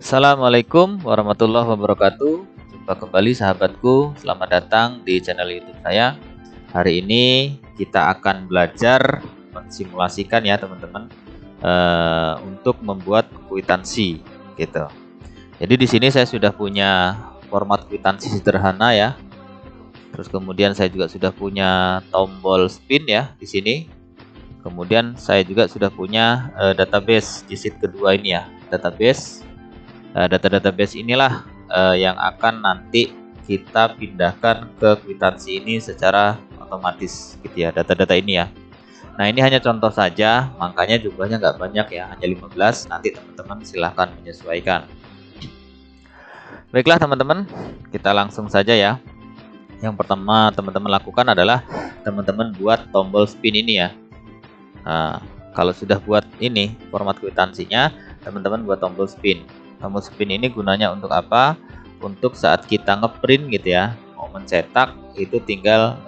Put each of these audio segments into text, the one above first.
Assalamualaikum warahmatullahi wabarakatuh. Jumpa kembali sahabatku. Selamat datang di channel YouTube saya. Hari ini kita akan belajar mensimulasikan ya teman-teman untuk membuat kwitansi gitu. Jadi di sini saya sudah punya format kwitansi sederhana ya. Terus kemudian saya juga sudah punya tombol spin ya di sini. Kemudian saya juga sudah punya database di sheet kedua ini ya, database. Data-database inilah yang akan nanti kita pindahkan ke kwitansi ini secara otomatis gitu ya, data-data ini ya. Nah ini hanya contoh saja, makanya jumlahnya nggak banyak ya, hanya 15. Nanti teman-teman silahkan menyesuaikan. Baiklah teman-teman, kita langsung saja ya. Yang pertama teman-teman lakukan adalah teman-teman buat tombol spin ini ya. Nah, kalau sudah buat ini format kwitansinya, teman-teman buat tombol spin. Tombol spin ini gunanya untuk apa? Untuk saat kita ngeprint gitu ya, mau mencetak itu tinggal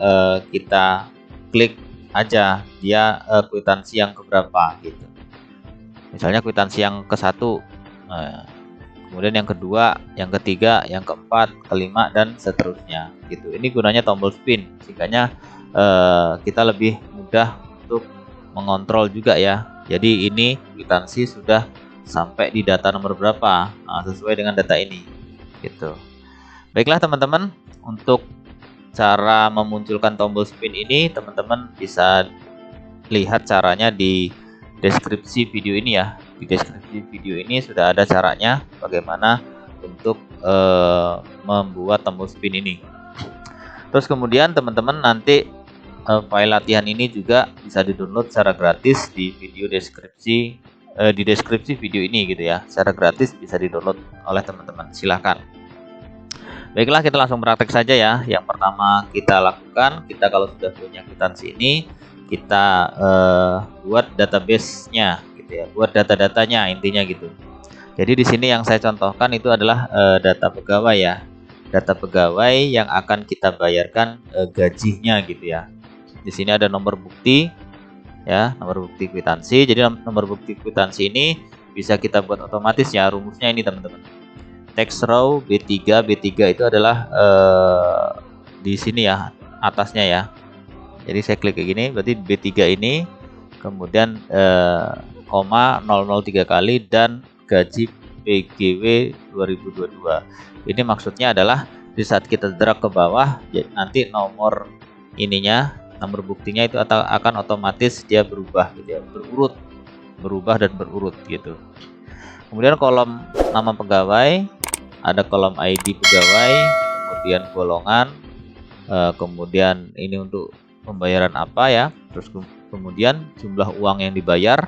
kita klik aja dia kwitansi yang keberapa gitu. Misalnya kwitansi yang ke-1, kemudian yang kedua, yang ketiga, yang keempat, kelima dan seterusnya gitu. Ini gunanya tombol spin, sehingga kita lebih mudah untuk mengontrol juga ya. Jadi ini kwitansi sudah sampai di data nomor berapa, sesuai dengan data ini gitu. Baiklah teman-teman, untuk cara memunculkan tombol spin ini teman-teman bisa lihat caranya di deskripsi video ini ya. Di deskripsi video ini sudah ada caranya bagaimana untuk membuat tombol spin ini. Terus kemudian teman-teman nanti file latihan ini juga bisa di-download secara gratis di video deskripsi di deskripsi video ini gitu ya, secara gratis bisa di-download oleh teman-teman. Silahkan. Baiklah, kita langsung praktek saja ya. Yang pertama kita lakukan, kita kalau sudah punya kwitansi ini, kita buat database-nya gitu ya, buat data-datanya intinya gitu. Jadi di sini yang saya contohkan itu adalah data pegawai ya, data pegawai yang akan kita bayarkan gajinya gitu ya. Di sini ada nomor bukti ya, nomor bukti kwitansi. Jadi nomor bukti kwitansi ini bisa kita buat otomatis ya. Rumusnya ini teman-teman, text row B3 itu adalah di sini ya, atasnya ya. Jadi saya klik kayak gini, berarti B3 ini, kemudian koma 003 kali dan gaji PGW 2022. Ini maksudnya adalah di saat kita drag ke bawah, nanti nomor ininya, nomor buktinya itu akan otomatis dia berubah gitu ya, berubah dan berurut gitu. Kemudian kolom nama pegawai, ada kolom ID pegawai, kemudian golongan, kemudian ini untuk pembayaran apa ya, terus kemudian jumlah uang yang dibayar,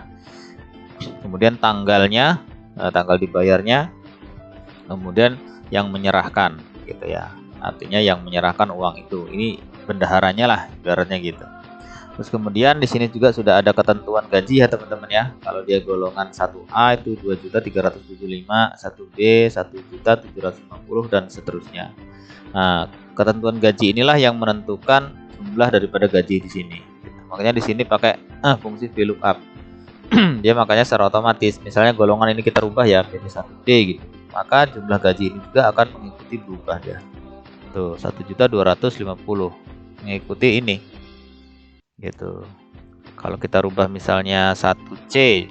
kemudian tanggalnya, tanggal dibayarnya, kemudian yang menyerahkan gitu ya, artinya yang menyerahkan uang itu, ini bendaharanya lah ibaratnya gitu. Terus kemudian di sini juga sudah ada ketentuan gaji ya teman-teman ya. Kalau dia golongan 1A itu 2.375, 1B 1.750 dan seterusnya. Nah, ketentuan gaji inilah yang menentukan jumlah daripada gaji di sini. Makanya di sini pakai fungsi VLOOKUP. Dia makanya secara otomatis, misalnya golongan ini kita rubah ya menjadi 1D gitu, maka jumlah gaji ini juga akan mengikuti berubah dia. Tuh 1.250 mengikuti ini gitu. Kalau kita rubah misalnya 1C,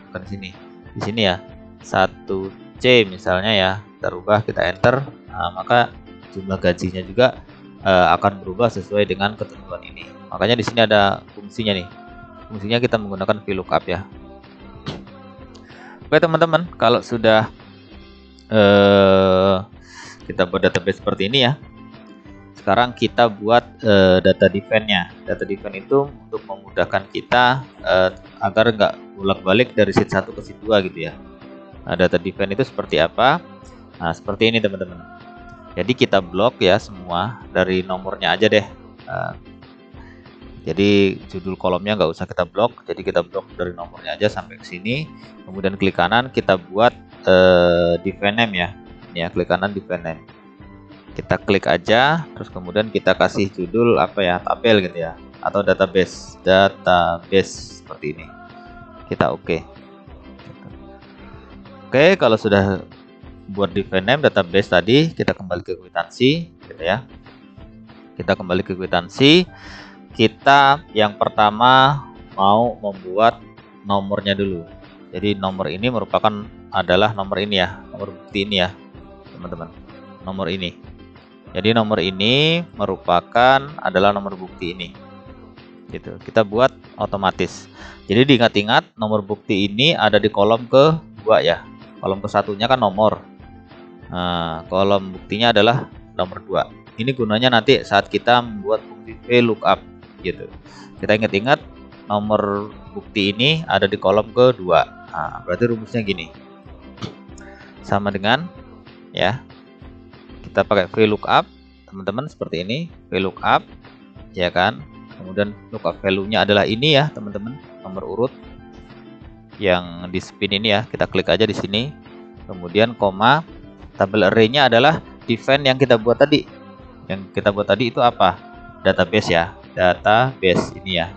bukan di sini ya, 1C misalnya ya, kita rubah, kita enter, maka jumlah gajinya juga akan berubah sesuai dengan ketentuan ini. Makanya di sini ada fungsinya nih, fungsinya kita menggunakan VLOOKUP ya. Oke teman-teman, kalau sudah kita buat database seperti ini ya, sekarang kita buat data define-nya. Data define itu untuk memudahkan kita agar nggak bolak-balik dari sheet 1 ke sheet 2 gitu ya. Nah, data define itu seperti apa? Nah, seperti ini teman-teman. Jadi kita blok ya semua, dari nomornya aja deh. Jadi judul kolomnya nggak usah kita blok, jadi kita blok dari nomornya aja sampai ke sini. Kemudian klik kanan, kita buat define name ya. Ini ya, klik kanan define name. Kita klik aja, terus kemudian kita kasih judul apa ya, tabel gitu ya, atau database seperti ini. Kita oke. Oke, kalau sudah buat define name database tadi, kita kembali ke kwitansi, gitu ya. Kita kembali ke kwitansi. Kita yang pertama mau membuat nomornya dulu. Jadi nomor ini adalah nomor ini ya, nomor bukti ini ya, teman-teman. Nomor ini. Jadi nomor ini adalah nomor bukti ini. Gitu. Kita buat otomatis. Jadi diingat-ingat nomor bukti ini ada di kolom kedua ya. Kolom ke-1-nya kan nomor. Nah, kolom buktinya adalah nomor 2. Ini gunanya nanti saat kita membuat fungsi VLOOKUP gitu. Kita ingat-ingat nomor bukti ini ada di kolom kedua. Nah, berarti rumusnya gini. Sama dengan ya. Kita pakai VLOOKUP, teman-teman, seperti ini, VLOOKUP ya kan. Kemudian lookup value-nya adalah ini ya, teman-teman, nomor urut yang di spin ini ya. Kita klik aja di sini. Kemudian koma, tabel array-nya adalah define yang kita buat tadi. Yang kita buat tadi itu apa? Database ya, database ini ya.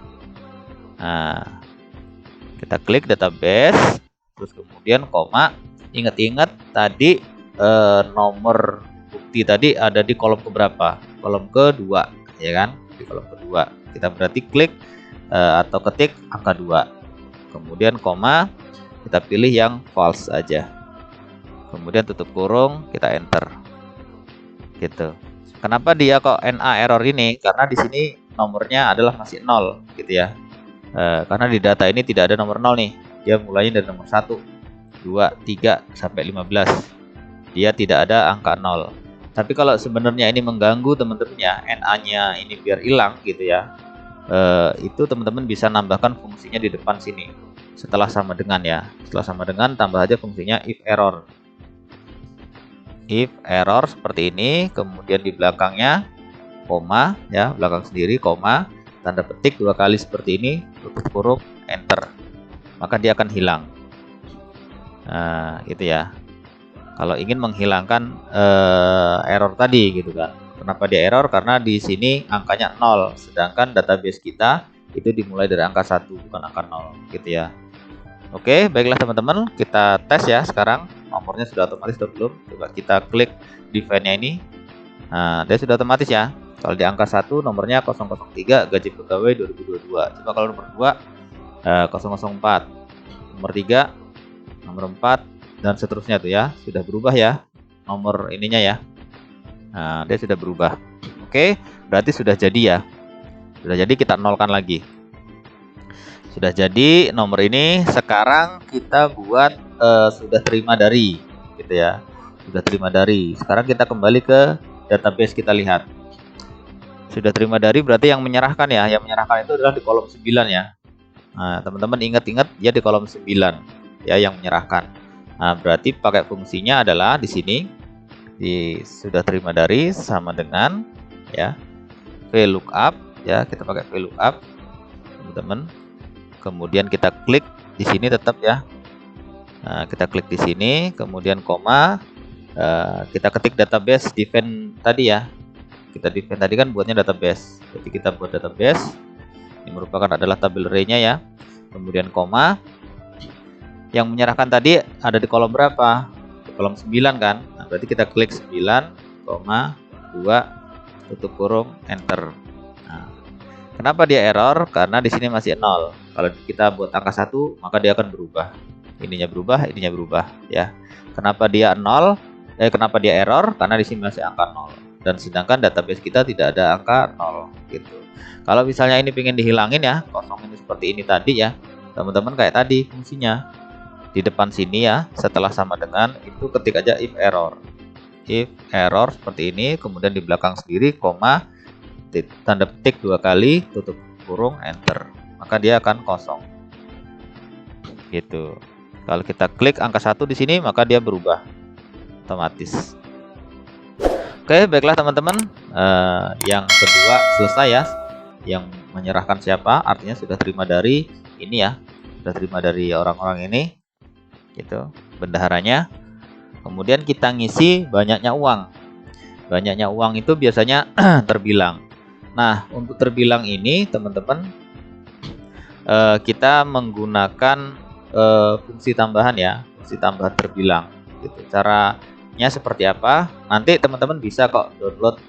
Nah, kita klik database, terus kemudian koma. Ingat-ingat tadi nomor bukti tadi ada di kolom keberapa? Kolom kedua, ya kan? Di kolom kedua. Kita berarti klik atau ketik angka 2. Kemudian koma, kita pilih yang false aja. Kemudian tutup kurung, kita enter. Gitu. Kenapa dia kok NA error ini? Karena di sini nomornya adalah masih 0 gitu ya. Karena di data ini tidak ada nomor 0 nih. Dia mulainya dari nomor 1, 2, 3 sampai 15. Dia tidak ada angka 0. Tapi kalau sebenarnya ini mengganggu teman-teman ya, NA-nya ini biar hilang gitu ya. Itu teman-teman bisa nambahkan fungsinya di depan sini. Setelah sama dengan ya. Setelah sama dengan tambah aja fungsinya if error. If error seperti ini, kemudian di belakangnya koma ya, belakang sendiri koma, tanda petik 2 kali seperti ini, tutup kurung, enter. Maka dia akan hilang. Nah, gitu ya. Kalau ingin menghilangkan error tadi gitu kan. Kenapa dia error? Karena di sini angkanya 0, sedangkan database kita itu dimulai dari angka 1 bukan angka 0 gitu ya. Oke, baiklah teman-teman, kita tes ya sekarang. Nomornya sudah otomatis atau belum? Coba kita klik define-nya ini. Nah, dia sudah otomatis ya. Kalau di angka 1 nomornya 003 gaji pegawai 2022. Coba kalau nomor 2 004. Nomor 3, nomor 4 dan seterusnya tuh ya. Sudah berubah ya nomor ininya ya. Nah, dia sudah berubah. Oke, berarti sudah jadi ya. Sudah jadi, kita nolkan lagi. Sudah jadi nomor ini. Sekarang kita buat sudah terima dari gitu ya. Sudah terima dari. Sekarang kita kembali ke database, kita lihat. Sudah terima dari berarti yang menyerahkan ya. Yang menyerahkan itu adalah di kolom 9 ya. Nah, teman-teman ingat-ingat ya, di kolom 9 ya yang menyerahkan. Nah, berarti pakai fungsinya adalah di sini di sudah terima dari sama dengan ya VLOOKUP ya. Kita pakai VLOOKUP, teman-teman. Kemudian kita klik di sini tetap ya. Nah, kita klik di sini, kemudian koma, kita ketik database define tadi ya. Kita define tadi kan buatnya database. Jadi kita buat database. Ini merupakan adalah tabel array-nya ya. Kemudian koma. Yang menyerahkan tadi ada di kolom berapa? Di kolom 9 kan? Nah, berarti kita klik 9, 2, tutup kurung, enter. Nah, kenapa dia error? Karena di sini masih 0. Kalau kita buat angka 1, maka dia akan berubah. Ininya berubah, ininya berubah ya. Kenapa dia 0? Kenapa dia error? Karena di sini masih angka 0. Dan sedangkan database kita tidak ada angka 0 gitu. Kalau misalnya ini pengen dihilangin ya, kosong ini seperti ini tadi ya. Teman-teman kayak tadi fungsinya. Di depan sini ya, setelah sama dengan itu ketik aja if error. If error seperti ini, kemudian di belakang sendiri koma, tanda petik 2 kali, tutup kurung, enter. Maka dia akan kosong. Gitu. Kalau kita klik angka 1 di sini, maka dia berubah otomatis. Oke, baiklah teman-teman. Yang kedua selesai ya. Yang menyerahkan siapa? Artinya sudah terima dari ini ya. Sudah terima dari orang-orang ini. Gitu, bendaharanya. Kemudian kita ngisi banyaknya uang. Banyaknya uang itu biasanya terbilang. Nah, untuk terbilang ini teman-teman kita menggunakan fungsi tambahan ya. fungsi tambahan terbilang gitu. Caranya seperti apa? Nanti teman-teman bisa kok download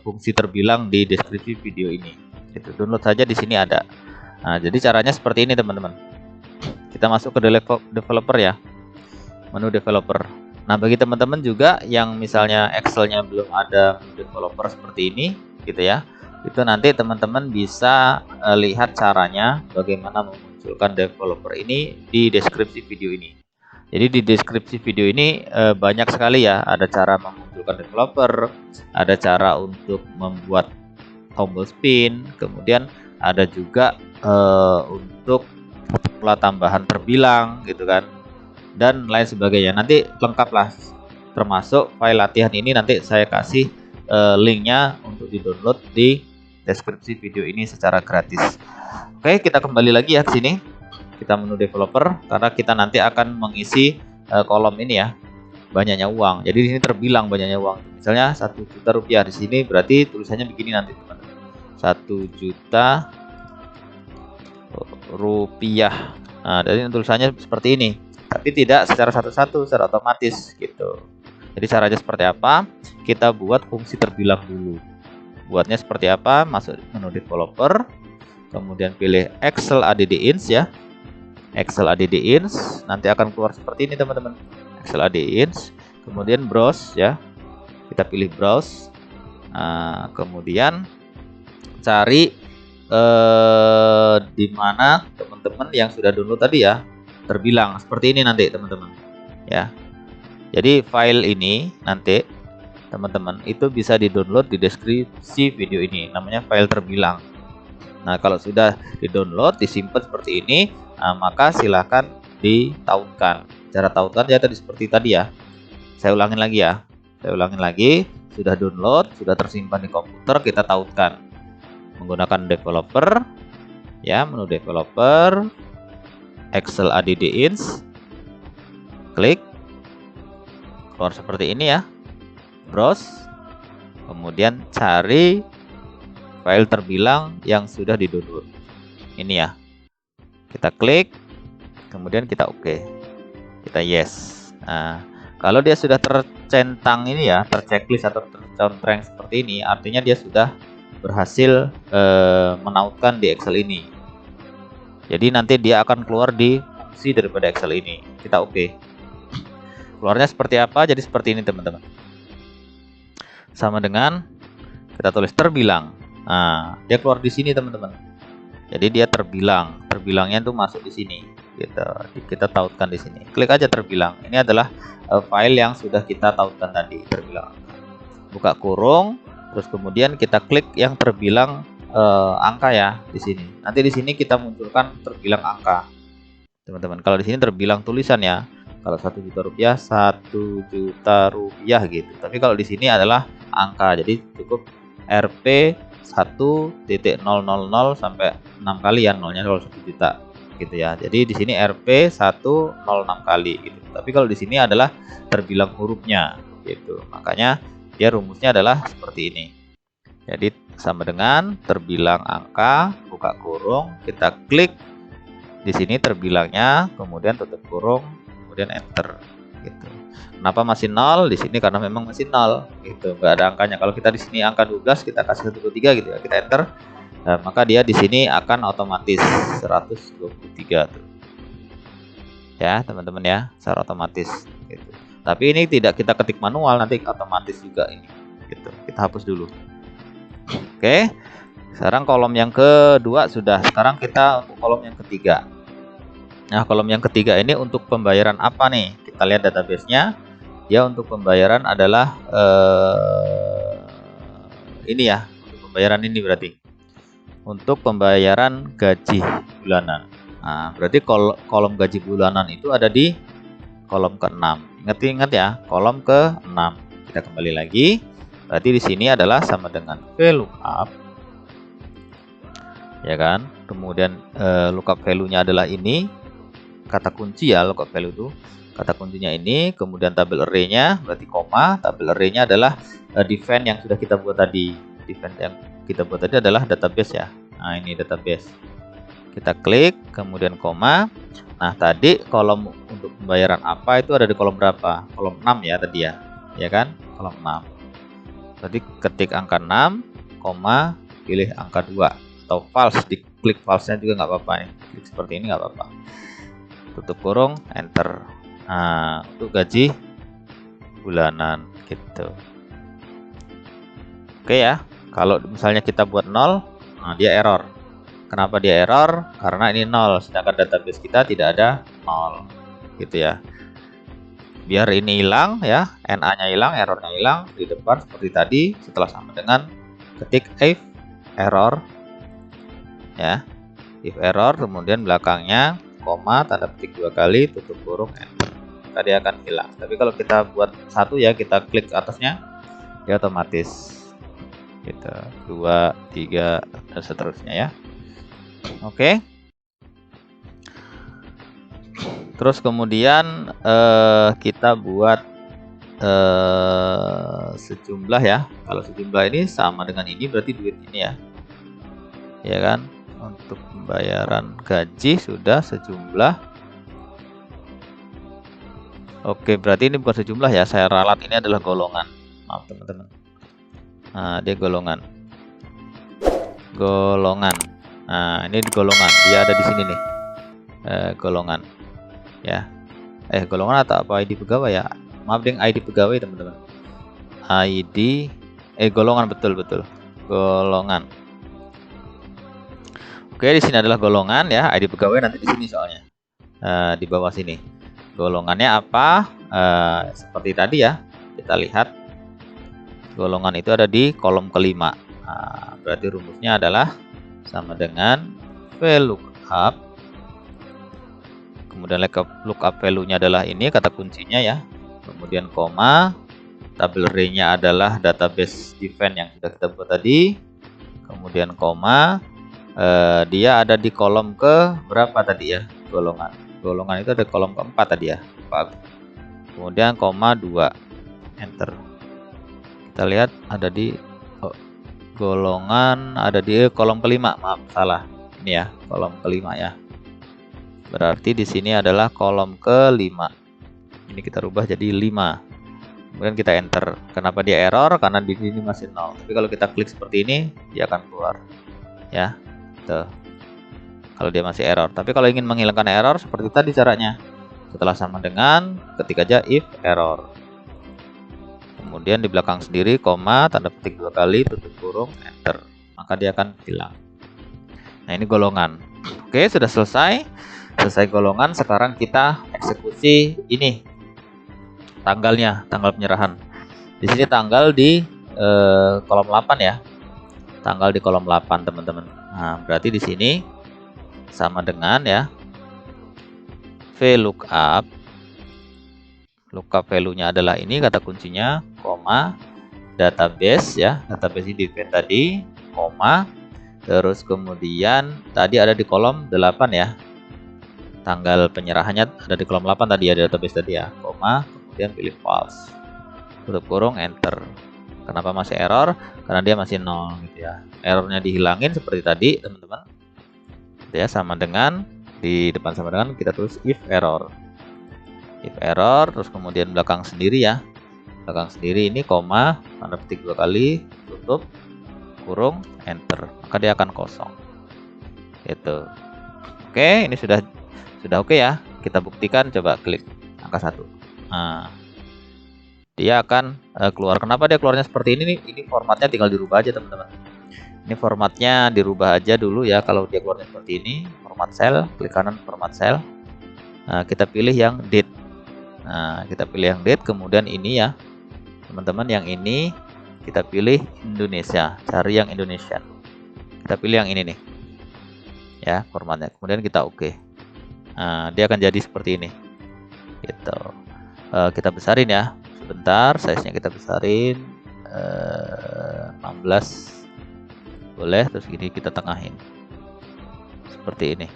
fungsi terbilang di deskripsi video ini. Gitu. Download saja di sini ada. Nah, jadi caranya seperti ini teman-teman. Kita masuk ke developer ya. Menu developer. Nah, bagi teman-teman juga yang misalnya Excel-nya belum ada menu developer seperti ini gitu ya. Itu nanti teman-teman bisa lihat caranya bagaimana memunculkan developer ini di deskripsi video ini. Jadi di deskripsi video ini banyak sekali ya, ada cara memunculkan developer, ada cara untuk membuat tombol spin, kemudian ada juga untuk pola tambahan terbilang gitu kan, dan lain sebagainya. Nanti lengkaplah, termasuk file latihan ini nanti saya kasih linknya untuk di-download di deskripsi video ini secara gratis. Oke, kita kembali lagi ya ke sini. Kita menu developer karena kita nanti akan mengisi kolom ini ya, banyaknya uang. Jadi di sini terbilang banyaknya uang. Misalnya 1 juta rupiah, di sini berarti tulisannya begini nanti teman-teman. 1 juta rupiah. Nah, dari tulisannya seperti ini. Tapi tidak secara satu-satu, secara otomatis gitu. Jadi caranya seperti apa? Kita buat fungsi terbilang dulu. Buatnya seperti apa? Masuk menu developer, kemudian pilih Excel ADD Ins ya. Excel ADD Ins nanti akan keluar seperti ini teman-teman. Excel ADD Ins, kemudian browse ya. Kita pilih browse. Nah, kemudian cari di mana teman-teman yang sudah download tadi ya, terbilang seperti ini nanti teman-teman ya. Jadi file ini nanti teman-teman itu bisa di-download di deskripsi video ini, namanya file terbilang. Nah, kalau sudah di-download, disimpan seperti ini, nah, maka silahkan ditautkan. Cara tautkan ya tadi seperti tadi ya. Saya ulangin lagi ya. Saya ulangin lagi, sudah download, sudah tersimpan di komputer, kita tautkan menggunakan developer ya, menu developer, Excel ADD Ins, klik, keluar seperti ini ya. Browse, kemudian cari file terbilang yang sudah di-download. Ini ya. Kita klik, kemudian kita oke. Kita yes. Nah, kalau dia sudah tercentang ini ya, terchecklist atau tercontreng seperti ini, artinya dia sudah berhasil menautkan di Excel ini. Jadi nanti dia akan keluar di fungsi daripada Excel ini. Kita oke. Keluarnya seperti apa? Jadi seperti ini teman-teman. Sama dengan kita tulis terbilang. Nah, dia keluar di sini teman-teman. Jadi dia terbilang, terbilangnya itu masuk di sini. Kita tautkan di sini. Klik aja terbilang. Ini adalah file yang sudah kita tautkan tadi, terbilang. Buka kurung, terus kemudian kita klik yang terbilang angka ya di sini. Nanti di sini kita munculkan terbilang angka, teman-teman. Kalau di sini terbilang tulisan ya. Kalau 1 juta rupiah, 1 juta rupiah gitu. Tapi kalau di sini adalah angka, jadi cukup Rp 1.000 sampai 6 kali ya, nolnya kalau 1 juta gitu ya. Jadi di sini Rp 106 kali gitu. Tapi kalau di sini adalah terbilang hurufnya gitu. Makanya dia rumusnya adalah seperti ini. Jadi sama dengan terbilang angka, buka kurung, kita klik di sini terbilangnya, kemudian tutup kurung, kemudian enter gitu. Kenapa masih nol di sini? Karena memang masih nol gitu, nggak ada angkanya. Kalau kita di sini angka 12, kita kasih 123 gitu ya, kita enter, nah, maka dia di sini akan otomatis 123 tuh ya teman-teman ya, secara otomatis gitu. Tapi ini tidak kita ketik manual, nanti otomatis juga ini gitu. Kita hapus dulu. Oke, sekarang kolom yang kedua sudah. Sekarang kita untuk kolom yang ketiga. Nah, kolom yang ketiga ini untuk pembayaran apa nih? Kita lihat database-nya. Dia untuk pembayaran adalah ini ya. Untuk pembayaran ini berarti untuk pembayaran gaji bulanan. Nah, berarti kolom gaji bulanan itu ada di kolom ke-6. Ingat ya, kolom ke-6. Kita kembali lagi. Berarti di sini adalah sama dengan VLOOKUP. Ya kan? Kemudian lookup value-nya adalah ini. Kata kunci ya, lookup value itu. Kata kuncinya ini, kemudian tabel array-nya berarti koma. Tabel array-nya adalah define yang sudah kita buat tadi. Define yang kita buat tadi adalah database ya. Nah, ini database. Kita klik, kemudian koma. Nah, tadi kolom untuk pembayaran apa itu ada di kolom berapa? Kolom 6 ya tadi ya. Ya kan? Kolom 6. Berarti ketik angka 6, koma, pilih angka 2 atau false, diklik false-nya juga nggak apa-apa nih. Klik seperti ini nggak apa-apa. Tutup kurung, enter. Nah, untuk gaji bulanan gitu. Oke ya. Kalau misalnya kita buat 0, nah dia error. Kenapa dia error? Karena ini 0, sedangkan database kita tidak ada 0. Gitu ya. Biar ini hilang ya, NA-nya hilang, errornya hilang di depan seperti tadi. Setelah sama dengan ketik if error ya. If error, kemudian belakangnya koma, tanda petik 2 kali, tutup kurung, enter. Maka dia akan hilang. Tapi kalau kita buat 1 ya, kita klik atasnya, dia otomatis gitu. 2, 3 dan seterusnya ya. Oke. Terus kemudian kita buat sejumlah ya. Kalau sejumlah ini sama dengan ini berarti duit ini ya. Ya kan? Untuk pembayaran gaji sudah sejumlah. Oke, berarti ini bukan sejumlah ya. Saya ralat ini adalah golongan. Maaf teman-teman. Nah, dia golongan. Golongan. Nah, ini di golongan. Dia ada di sini nih. Golongan. Ya. Golongan atau apa ID pegawai ya? Maaf ding, ID pegawai teman-teman. ID golongan, betul golongan. Oke, di sini adalah golongan ya. ID pegawai nanti di sini soalnya di bawah sini. Golongannya apa? Seperti tadi ya, kita lihat golongan itu ada di kolom kelima. Nah, berarti rumusnya adalah sama dengan VLOOKUP. Kemudian lookup value-nya adalah ini kata kuncinya ya. Kemudian koma, tabel array-nya adalah database define yang sudah kita buat tadi. Kemudian koma, dia ada di kolom ke berapa tadi ya? Golongan itu ada di kolom keempat tadi ya. Kemudian koma 2, enter. Kita lihat ada di golongan, ada di kolom kelima. Maaf, salah. Ini ya, kolom kelima ya. Berarti di sini adalah kolom kelima. Ini kita rubah jadi 5. Kemudian kita enter. Kenapa dia error? Karena di sini masih 0. Tapi kalau kita klik seperti ini, dia akan keluar. Ya. Tuh. Kalau dia masih error. Tapi kalau ingin menghilangkan error seperti tadi caranya. Setelah sama dengan ketik aja if error. Kemudian di belakang sendiri koma, tanda petik 2 kali, tutup kurung, enter. Maka dia akan hilang. Nah, ini golongan. Oke, sudah selesai. Selesai golongan, sekarang kita eksekusi ini tanggalnya, tanggal penyerahan. Di sini tanggal di kolom 8 ya. Tanggal di kolom 8 teman-teman. Nah, berarti di sini sama dengan ya VLOOKUP. Lookup value-nya adalah ini kata kuncinya, koma, database ya. Database ini define tadi, koma. Terus kemudian tadi ada di kolom 8 ya. Tanggal penyerahannya ada di kolom 8 tadi ya, database tadi ya, koma, kemudian pilih false, tutup kurung, enter. Kenapa masih error? Karena dia masih 0 gitu ya. Errornya dihilangin seperti tadi teman-teman ya, sama dengan di depan sama dengan kita tulis if error. If error, terus kemudian belakang sendiri ya, belakang sendiri ini koma, tanda petik 2 kali, tutup kurung, enter. Maka dia akan kosong gitu. Oke, ini sudah oke ya. Kita buktikan, coba klik angka 1. Nah, dia akan keluar. Kenapa dia keluarnya seperti ini nih? Ini formatnya tinggal dirubah aja teman-teman. Ini formatnya dirubah aja dulu ya. Kalau dia keluarnya seperti ini, format cell, klik kanan format cell. Nah, kita pilih yang date. Nah, kita pilih yang date, kemudian ini ya teman-teman, yang ini kita pilih Indonesia, cari yang Indonesian. Kita pilih yang ini nih ya formatnya, kemudian kita oke. Nah, dia akan jadi seperti ini gitu. Kita besarin ya sebentar, size-nya kita besarin 16 boleh. Terus gini kita tengahin seperti ini,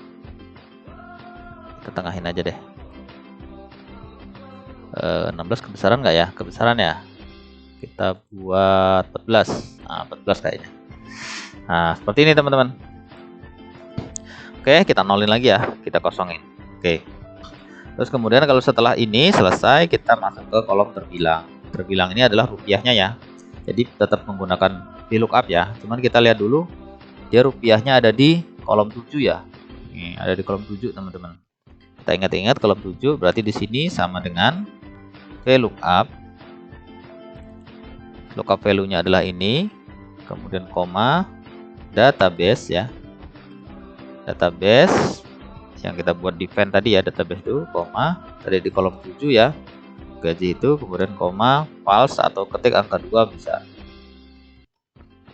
kita tengahin aja deh. 16 kebesaran nggak ya? Kebesaran ya, kita buat 14. Nah, 14 kayaknya. Nah, seperti ini teman-teman. Oke, kita nolin lagi ya, kita kosongin. Oke. Terus kemudian kalau setelah ini selesai, kita masuk ke kolom terbilang. Terbilang ini adalah rupiahnya ya. Jadi tetap menggunakan VLOOKUP ya. Cuman kita lihat dulu, dia rupiahnya ada di kolom 7 ya. Ini ada di kolom 7 teman-teman. Kita ingat-ingat kolom 7 berarti di sini sama dengan VLOOKUP. Lookup value-nya adalah ini, kemudian koma, database ya. Database yang kita buat define tadi ya, database itu koma, tadi di kolom 7 ya. Gaji itu kemudian koma, false atau ketik angka 2 bisa.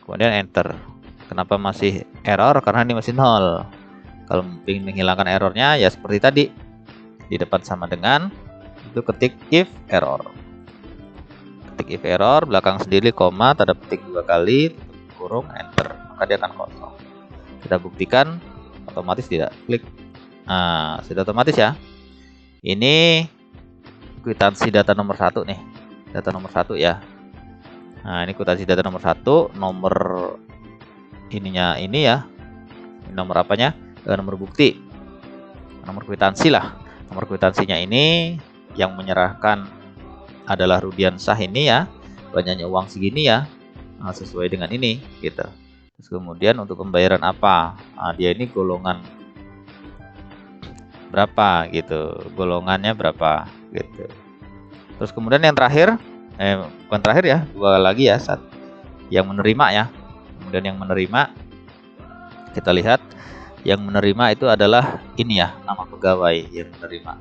Kemudian enter. Kenapa masih error? Karena ini masih 0. Kalau ingin menghilangkan errornya ya seperti tadi. Di depan sama dengan itu ketik if error. Ketik if error, belakang sendiri koma, tanda petik 2 kali, tutup kurung, enter. Maka dia akan kosong. Kita buktikan otomatis tidak. Klik. Nah, sudah otomatis ya. Ini kwitansi data nomor 1 nih. Data nomor 1 ya. Nah, ini kwitansi data nomor 1, nomor ininya ini ya. Ini nomor apanya? Nomor bukti. Nomor kwitansi lah. Nomor kwitansinya ini yang menyerahkan adalah Rudiansah ini ya. Banyaknya uang segini ya. Nah, sesuai dengan ini gitu. Terus kemudian untuk pembayaran apa? Nah, dia ini golongan berapa gitu, golongannya berapa gitu. Terus kemudian yang terakhir, bukan terakhir ya, 2 lagi ya, yang menerima ya. Kemudian yang menerima, kita lihat yang menerima itu adalah ini ya, nama pegawai yang menerima.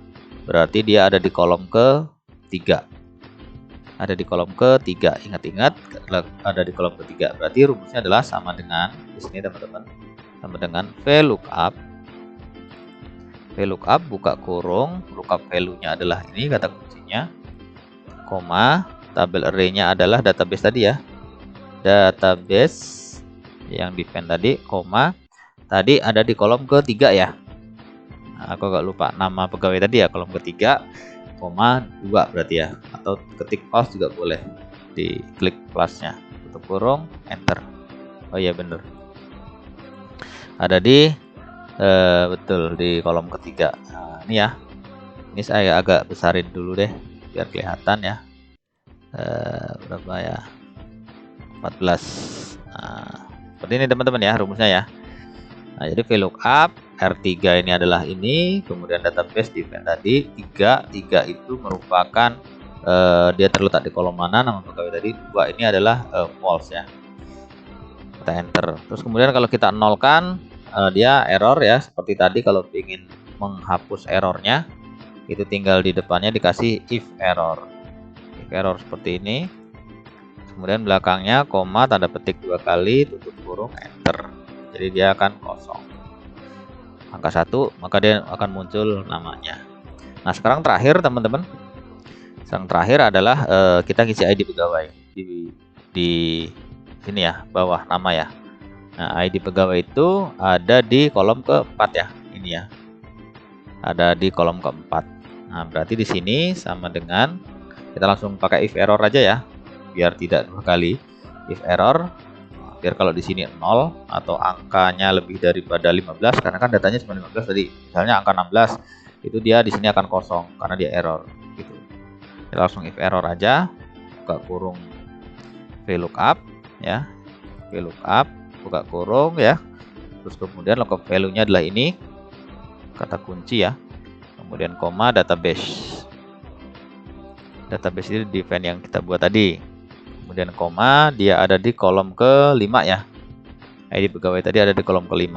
Berarti dia ada di kolom ke-3. Ada di kolom ke-3. Ingat-ingat ada di kolom ke-3. Berarti rumusnya adalah sama dengan di sini teman-teman, sama dengan VLOOKUP. VLOOKUP buka kurung, lookup value-nya adalah ini kata kuncinya, koma, tabel array-nya adalah database tadi ya. Database yang define tadi, koma, tadi ada di kolom ke-3 ya. Nah, aku agak lupa nama pegawai tadi ya, kolom ke-3, koma 2 berarti ya. Atau ketik plus juga boleh. Diklik plusnya, tutup kurung, enter. Oh iya bener. Ada di betul di kolom ke-3. Nah, ini ya. Ini saya agak besarin dulu deh biar kelihatan ya. Berapa ya? 14. Nah, seperti ini teman-teman ya rumusnya ya. Nah, jadi VLOOKUP R3 ini adalah ini, kemudian database define tadi 3 itu merupakan dia terletak di kolom mana, nama pegawai tadi 2 ini adalah false ya. Kita enter. Terus kemudian kalau kita nolkan, dia error ya, seperti tadi. Kalau ingin menghapus errornya itu tinggal di depannya dikasih if error. If error seperti ini, kemudian belakangnya koma, tanda petik 2 kali, tutup kurung, enter. Jadi dia akan kosong. Angka 1, maka dia akan muncul namanya. Nah sekarang terakhir teman-teman, yang terakhir adalah kita ngisi ID pegawai di sini ya, bawah nama ya. Nah, ID pegawai itu ada di kolom ke-4 ya, ini ya. Ada di kolom ke-4. Nah, berarti di sini sama dengan kita langsung pakai if error aja ya, biar tidak 2 kali. If error, biar kalau di sini 0 atau angkanya lebih daripada 15, karena kan datanya cuma 15 tadi. Misalnya angka 16, itu dia di sini akan kosong karena dia error gitu. Kita langsung if error aja, buka kurung VLOOKUP ya. VLOOKUP buka kurung ya, terus kemudian lookup value-nya adalah ini kata kunci ya, kemudian koma, database ini define yang kita buat tadi, kemudian koma, dia ada di kolom ke-5 ya. ID pegawai tadi ada di kolom ke-5,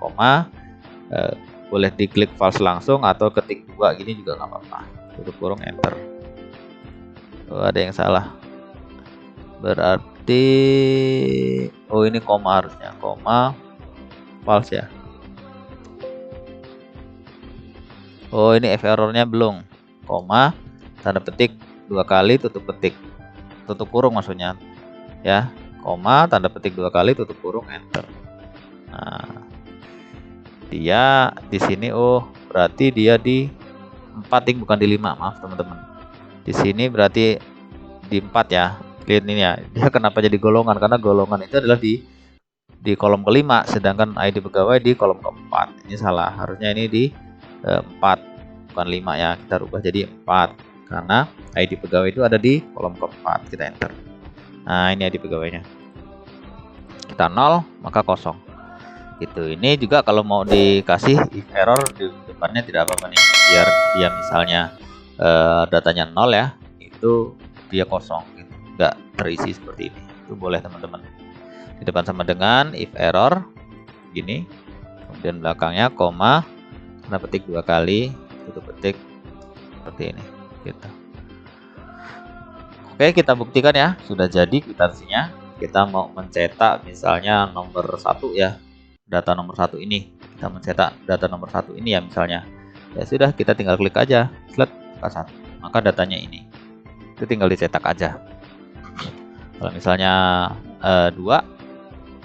koma, boleh diklik false langsung atau ketik 2 gini juga nggak apa-apa, tutup kurung, enter. Oh, ada yang salah, berarti oh ini koma, harusnya koma false ya. Oh ini if errornya belum, koma, tanda petik 2 kali, tutup petik, tutup kurung maksudnya ya, koma, tanda petik 2 kali, tutup kurung, enter. Nah dia di sini, oh berarti dia di 4 bukan di 5, maaf teman-teman. Di sini berarti di 4 ya. Lihat ini ya, dia kenapa jadi golongan, karena golongan itu adalah di di kolom kelima, sedangkan ID pegawai di kolom keempat. Ini salah, harusnya ini di 4 bukan 5 ya. Kita rubah jadi 4 karena ID pegawai itu ada di kolom keempat. Kita enter. Nah, ini ID pegawainya. Kita 0 maka kosong. Gitu. Ini juga kalau mau dikasih if error di depannya tidak apa-apa nih, biar dia misalnya datanya 0 ya, itu dia kosong gitu, nggak terisi seperti ini. Itu boleh teman-teman. Di depan sama dengan if error gini, kemudian belakangnya koma, karena petik 2 kali, tutup petik seperti ini gitu. Oke, kita buktikan ya, sudah jadi kwitansinya. Kita mau mencetak misalnya nomor 1 ya, data nomor 1 ini, kita mencetak data nomor 1 ini ya misalnya. Ya sudah, kita tinggal klik aja slide K1, maka datanya ini itu tinggal dicetak aja. Kalau misalnya 2,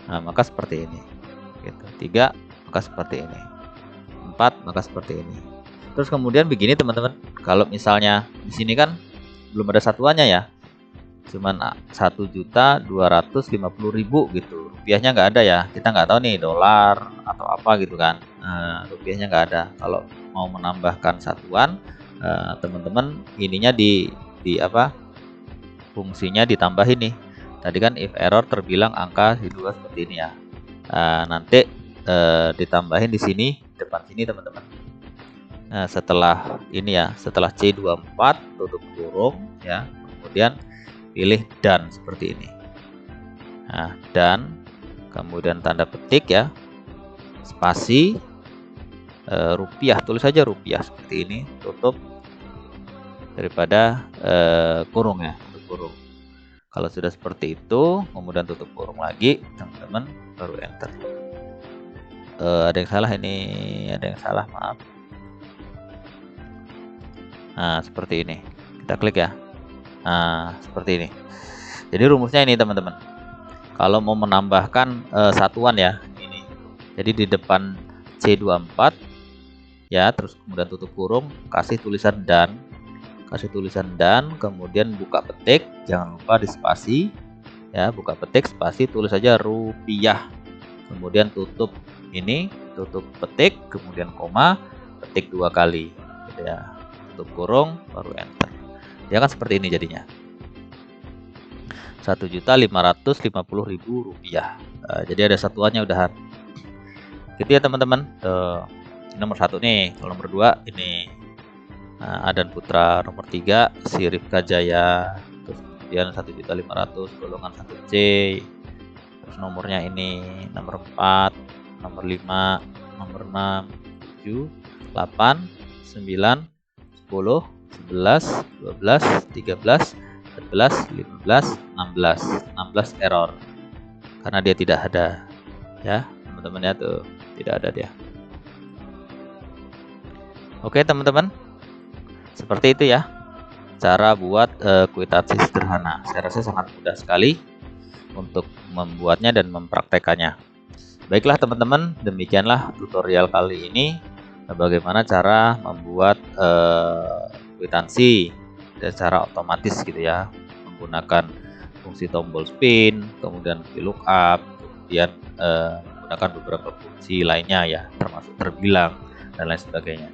nah maka seperti ini gitu. 3 maka seperti ini, 4 maka seperti ini. Terus kemudian begini teman-teman, kalau misalnya di sini kan belum ada satuannya ya, cuman 1.250.000 gitu, rupiahnya nggak ada ya, kita nggak tahu nih dolar atau apa gitu kan. Rupiahnya nggak ada. Kalau mau menambahkan satuan, teman-teman ininya di apa, fungsinya ditambah ini. Tadi kan if error terbilang angka di 2 seperti ini ya. Nanti ditambahin di sini, depan sini teman-teman. Setelah ini ya, setelah C24 tutup kurung ya, kemudian pilih dan seperti ini. Nah, dan kemudian tanda petik ya, spasi, rupiah, tulis saja rupiah seperti ini, tutup daripada kurung ya, tutup kurung. Kalau sudah seperti itu, kemudian tutup kurung lagi, teman-teman baru enter. Ada yang salah ini, ada yang salah, maaf. Nah, seperti ini, kita klik ya. Nah, seperti ini. Jadi rumusnya ini teman-teman. Kalau mau menambahkan satuan ya, ini. Jadi di depan C24 ya, terus kemudian tutup kurung, kasih tulisan dan, kemudian buka petik, jangan lupa di spasi ya, buka petik, spasi, tulis saja rupiah. Kemudian tutup ini, tutup petik, kemudian koma, petik 2 kali gitu ya. Tutup kurung baru enter. Ya kan seperti ini jadinya, 1.550.000 rupiah. Jadi ada satuannya udahan gitu ya teman-teman. Nomor 1 nih, kalau nomor 2 ini Adan Putra, nomor 3 si Rifka Jaya, terus kemudian 1.500.000 golongan 1C, terus nomornya ini nomor 4, nomor 5, nomor 6, 7, 8, 9, 10, 11, 12, 13, 14, 15, 16 error karena dia tidak ada ya teman-teman ya, tuh tidak ada dia. Oke teman-teman, seperti itu ya cara buat kwitansi sederhana. Saya rasa sangat mudah sekali untuk membuatnya dan mempraktekannya. Baiklah teman-teman, demikianlah tutorial kali ini bagaimana cara membuat kwitansi secara otomatis gitu ya, menggunakan fungsi tombol spin, kemudian VLOOKUP, kemudian menggunakan beberapa fungsi lainnya ya, termasuk terbilang dan lain sebagainya.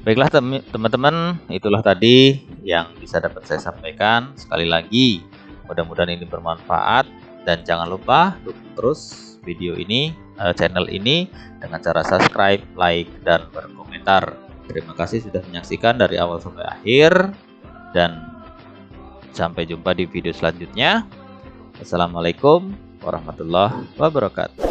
Baiklah teman-teman, itulah tadi yang bisa dapat saya sampaikan. Sekali lagi, mudah-mudahan ini bermanfaat dan jangan lupa dukung terus video ini, channel ini dengan cara subscribe, like, dan berkomentar. Terima kasih sudah menyaksikan dari awal sampai akhir dan sampai jumpa di video selanjutnya. Assalamualaikum warahmatullahi wabarakatuh.